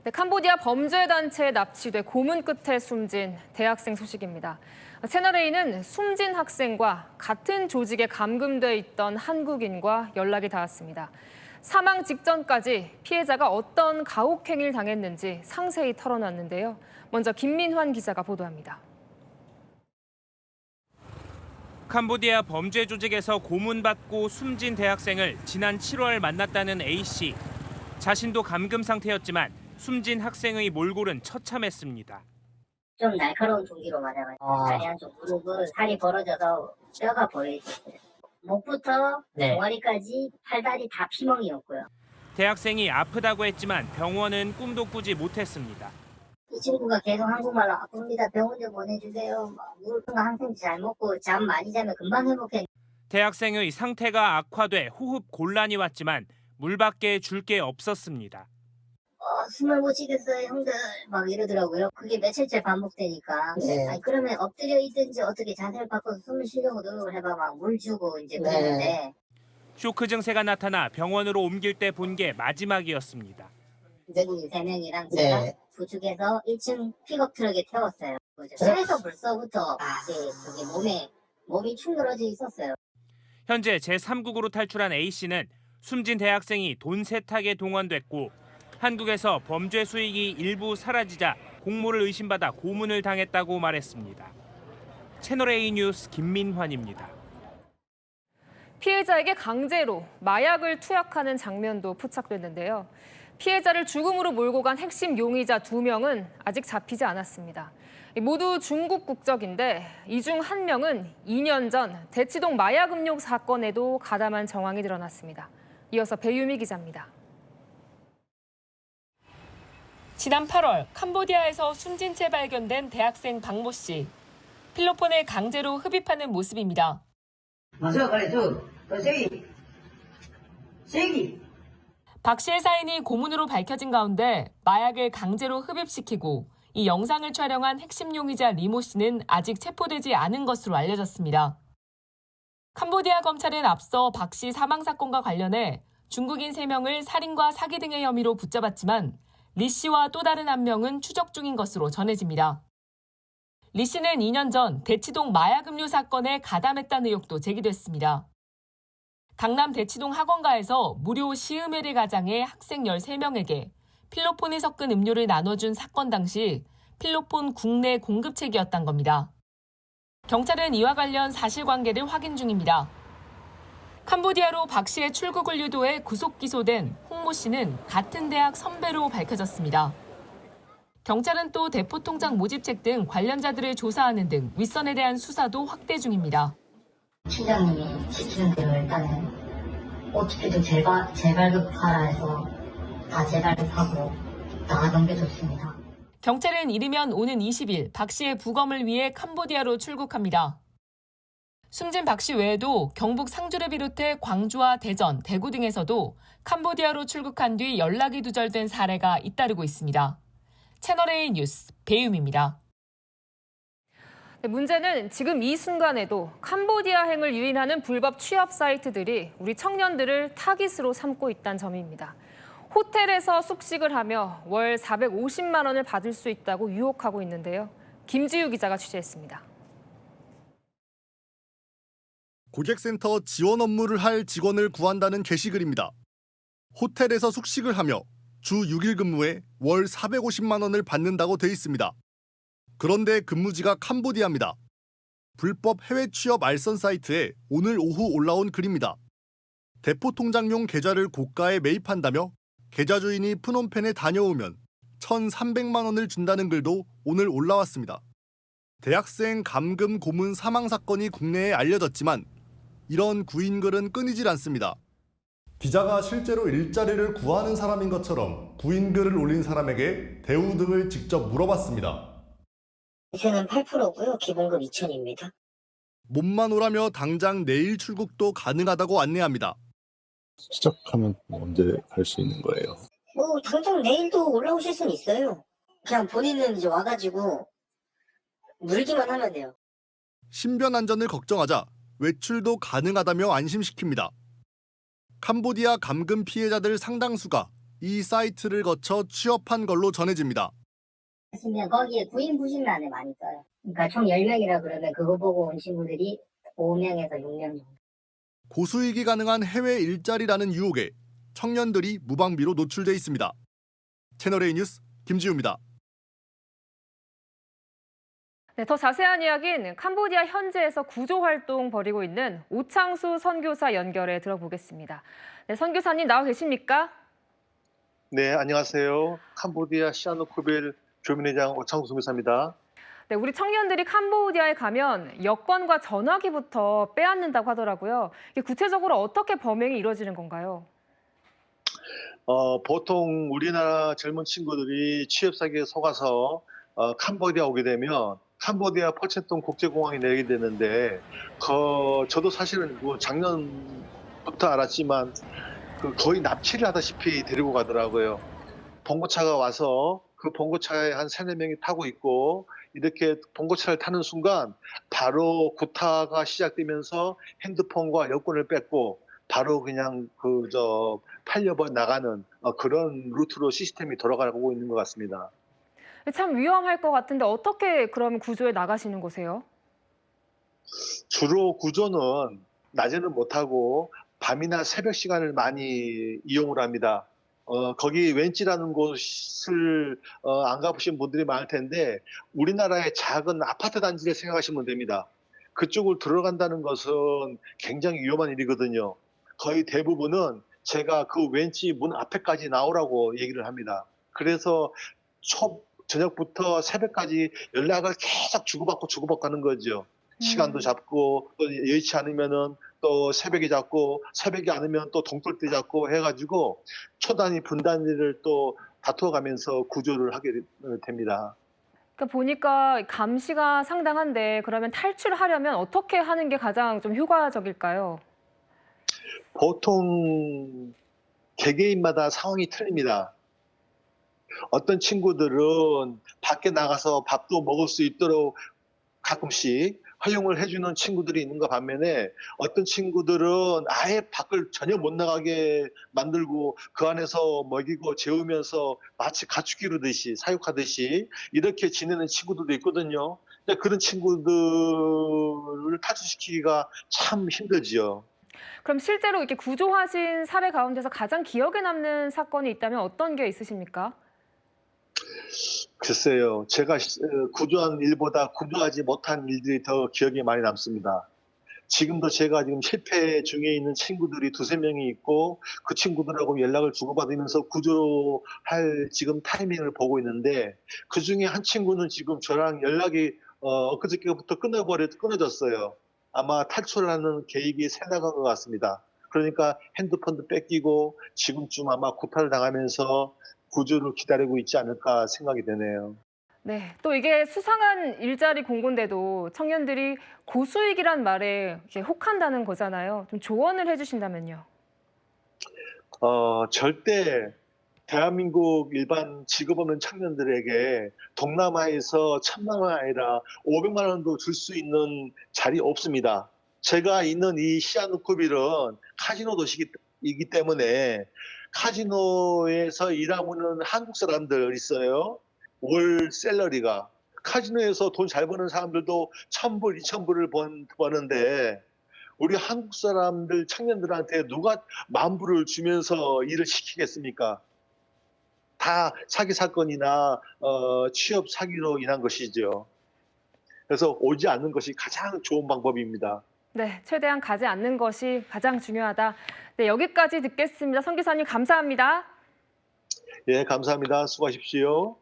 네, 캄보디아 범죄단체에 납치돼 고문 끝에 숨진 대학생 소식입니다. 채널A는 숨진 학생과 같은 조직에 감금돼 있던 한국인과 연락이 닿았습니다. 사망 직전까지 피해자가 어떤 가혹행위를 당했는지 상세히 털어놨는데요. 먼저 김민환 기자가 보도합니다. 캄보디아 범죄 조직에서 고문받고 숨진 대학생을 지난 7월 만났다는 A씨. 자신도 감금 상태였지만 숨진 학생의 몰골은 처참했습니다. 좀 날카로운 둥기로 맞아가지고 다리 한쪽 무릎은 살이 벌어져서 뼈가 보여있었어요. 목부터 종아리까지 팔다리 다 피멍이었고요. 대학생이 아프다고 했지만 병원은 꿈도 꾸지 못했습니다. 이 친구가 계속 한국말로 아픕니다. 병원 좀 보내주세요. 물 한 cm 잘 먹고 잠 많이 자면 금방 회복해. 대학생의 상태가 악화돼 호흡 곤란이 왔지만 물밖에 줄 게 없었습니다. 숨을 못 쉬겠어요 형들 막 이러더라고요. 그게 며칠째 반복되니까 아니, 그러면 엎드려 있든지 어떻게 자세를 바꿔서 숨을 쉬려고 노력을 해봐. 막 물 주고 이제 그랬는데 쇼크 증세가 나타나 병원으로 옮길 때 본 게 마지막이었습니다. 외국인 3명이랑 제가 부축해서 1층 픽업 트럭에 태웠어요. 차에서 벌써부터 몸이 축 늘어져 있었어요. 현재 제3국으로 탈출한 A씨는 숨진 대학생이 돈 세탁에 동원됐고 한국에서 범죄 수익이 일부 사라지자 공모를 의심받아 고문을 당했다고 말했습니다. 채널A 뉴스 김민환입니다. 피해자에게 강제로 마약을 투약하는 장면도 포착됐는데요. 피해자를 죽음으로 몰고 간 핵심 용의자 2명은 아직 잡히지 않았습니다. 모두 중국 국적인데 이 중 한 명은 2년 전 대치동 마약 음료 사건에도 가담한 정황이 드러났습니다. 이어서 배유미 기자입니다. 지난 8월 캄보디아에서 숨진 채 발견된 대학생 박모 씨. 필로폰에 강제로 흡입하는 모습입니다. 박 씨의 사인이 고문으로 밝혀진 가운데 마약을 강제로 흡입시키고 이 영상을 촬영한 핵심 용의자 리모 씨는 아직 체포되지 않은 것으로 알려졌습니다. 캄보디아 검찰은 앞서 박 씨 사망 사건과 관련해 중국인 3명을 살인과 사기 등의 혐의로 붙잡았지만 리 씨와 또 다른 한 명은 추적 중인 것으로 전해집니다. 리 씨는 2년 전 대치동 마약 음료 사건에 가담했다는 의혹도 제기됐습니다. 강남 대치동 학원가에서 무료 시음회를 가장해 학생 13명에게 필로폰에 섞은 음료를 나눠준 사건 당시 필로폰 국내 공급책이었단 겁니다. 경찰은 이와 관련 사실관계를 확인 중입니다. 캄보디아로 박 씨의 출국을 유도해 구속 기소된 홍모 씨는 같은 대학 선배로 밝혀졌습니다. 경찰은 또 대포통장 모집책 등 관련자들을 조사하는 등 윗선에 대한 수사도 확대 중입니다. 팀장님이 시키는 대로 일단은 어떻게든 재발급하라 해서 다 재발급하고 나가 넘겨줬습니다. 경찰은 이르면 오는 20일 박 씨의 부검을 위해 캄보디아로 출국합니다. 숨진 박 씨 외에도 경북 상주를 비롯해 광주와 대전, 대구 등에서도 캄보디아로 출국한 뒤 연락이 두절된 사례가 잇따르고 있습니다. 채널A 뉴스 배유미입니다. 문제는 지금 이 순간에도 캄보디아행을 유인하는 불법 취업 사이트들이 우리 청년들을 타깃으로 삼고 있다는 점입니다. 호텔에서 숙식을 하며 월 450만 원을 받을 수 있다고 유혹하고 있는데요. 김지유 기자가 취재했습니다. 고객센터 지원 업무를 할 직원을 구한다는 게시글입니다. 호텔에서 숙식을 하며 주 6일 근무에 월 450만 원을 받는다고 돼 있습니다. 그런데 근무지가 캄보디아입니다. 불법 해외 취업 알선 사이트에 오늘 오후 올라온 글입니다. 대포통장용 계좌를 고가에 매입한다며 계좌 주인이 프놈펜에 다녀오면 1,300만 원을 준다는 글도 오늘 올라왔습니다. 대학생 감금 고문 사망 사건이 국내에 알려졌지만 이런 구인글은 끊이질 않습니다. 기자가 실제로 일자리를 구하는 사람인 것처럼 구인글을 올린 사람에게 대우 등을 직접 물어봤습니다. 시세는 8%고요. 기본급 2,000입니다. 몸만 오라며 당장 내일 출국도 가능하다고 안내합니다. 시작하면 언제 갈 수 있는 거예요? 당장 내일도 올라오실 수는 있어요. 그냥 본인은 이제 와가지고 물기만 하면 돼요. 신변 안전을 걱정하자 외출도 가능하다며 안심시킵니다. 캄보디아 감금 피해자들 상당수가 이 사이트를 거쳐 취업한 걸로 전해집니다. 했으면 거기에 구인 부실란에 많이 떠요. 그러니까 총 10명이라 그러면 그거 보고 온 친구들이 5명에서 6명 정도. 고수익이 가능한 해외 일자리라는 유혹에 청년들이 무방비로 노출돼 있습니다. 채널A 뉴스 김지우입니다. 네, 더 자세한 이야기는 캄보디아 현지에서 구조활동 벌이고 있는 오창수 선교사 연결해 들어보겠습니다. 네, 선교사님 나와 계십니까? 네, 안녕하세요. 캄보디아 시아누쿠빌 교민회장 오창수 교사입니다. 네, 우리 청년들이 캄보디아에 가면 여권과 전화기부터 빼앗는다고 하더라고요. 이게 구체적으로 어떻게 범행이 이루어지는 건가요? 보통 우리나라 젊은 친구들이 취업 사기에 속아서 캄보디아 오게 되면 캄보디아 포체통 국제공항에 내리게 되는데 저도 사실은 작년부터 알았지만 거의 납치를 하다시피 데리고 가더라고요. 봉고차가 와서 그 봉고차에 한 3-4명이 타고 있고 이렇게 봉고차를 타는 순간 바로 구타가 시작되면서 핸드폰과 여권을 뺏고 바로 그냥 팔려버 나가는 그런 루트로 시스템이 돌아가고 있는 것 같습니다. 참 위험할 것 같은데 어떻게 그럼 구조에 나가시는 거세요? 주로 구조는 낮에는 못하고 밤이나 새벽 시간을 많이 이용을 합니다. 거기 웬치라는 곳을 안 가보신 분들이 많을 텐데 우리나라의 작은 아파트 단지를 생각하시면 됩니다. 그쪽을 들어간다는 것은 굉장히 위험한 일이거든요. 거의 대부분은 제가 그 웬치 문 앞에까지 나오라고 얘기를 합니다. 그래서 저녁부터 새벽까지 연락을 계속 주고받고 하는 거죠. 시간도 잡고 또 여의치 않으면은 또 새벽에 잡고 새벽이 아니면 또 동떨 때 잡고 해가지고 초단위 분단위를 또 다투어가면서 구조를 하게 됩니다. 그러니까 보니까 감시가 상당한데 그러면 탈출하려면 어떻게 하는 게 가장 좀 효과적일까요? 보통 개개인마다 상황이 틀립니다. 어떤 친구들은 밖에 나가서 밥도 먹을 수 있도록 가끔씩 활용을 해주는 친구들이 있는가 반면에 어떤 친구들은 아예 밖을 전혀 못 나가게 만들고 그 안에서 먹이고 재우면서 마치 가축 기르듯이 사육하듯이 이렇게 지내는 친구들도 있거든요. 근데 그런 친구들을 탈출시키기가 참 힘들지요. 그럼 실제로 이렇게 구조하신 사례 가운데서 가장 기억에 남는 사건이 있다면 어떤 게 있으십니까? 글쎄요. 제가 구조한 일보다 구조하지 못한 일들이 더 기억에 많이 남습니다. 지금도 제가 지금 실패 중에 있는 친구들이 2-3명이 있고 그 친구들하고 연락을 주고받으면서 구조할 지금 타이밍을 보고 있는데 그중에 한 친구는 지금 저랑 연락이 엊그저께부터 끊어졌어요. 아마 탈출하는 계획이 새나간 것 같습니다. 그러니까 핸드폰도 뺏기고 지금쯤 아마 구타를 당하면서 구조를 기다리고 있지 않을까 생각이 되네요. 네, 또 이게 수상한 일자리 공고인데도 청년들이 고수익이란 말에 이렇게 혹한다는 거잖아요. 좀 조언을 해주신다면요. 절대 대한민국 일반 직업 없는 청년들에게 동남아에서 1,000만 원 아니라 500만 원도 줄 수 있는 자리 없습니다. 제가 있는 이 시아누쿠빌은 카지노 도시이기 때문에 카지노에서 일하고 있는 한국 사람들 있어요. 월 샐러리가. 카지노에서 돈 잘 버는 사람들도 1,000불, 2,000불을 버는데 우리 한국 사람들 청년들한테 누가 10,000불을 주면서 일을 시키겠습니까? 다 사기 사건이나 취업 사기로 인한 것이죠. 그래서 오지 않는 것이 가장 좋은 방법입니다. 네, 최대한 가지 않는 것이 가장 중요하다. 네, 여기까지 듣겠습니다. 선 기사님 감사합니다. 예, 감사합니다. 수고하십시오.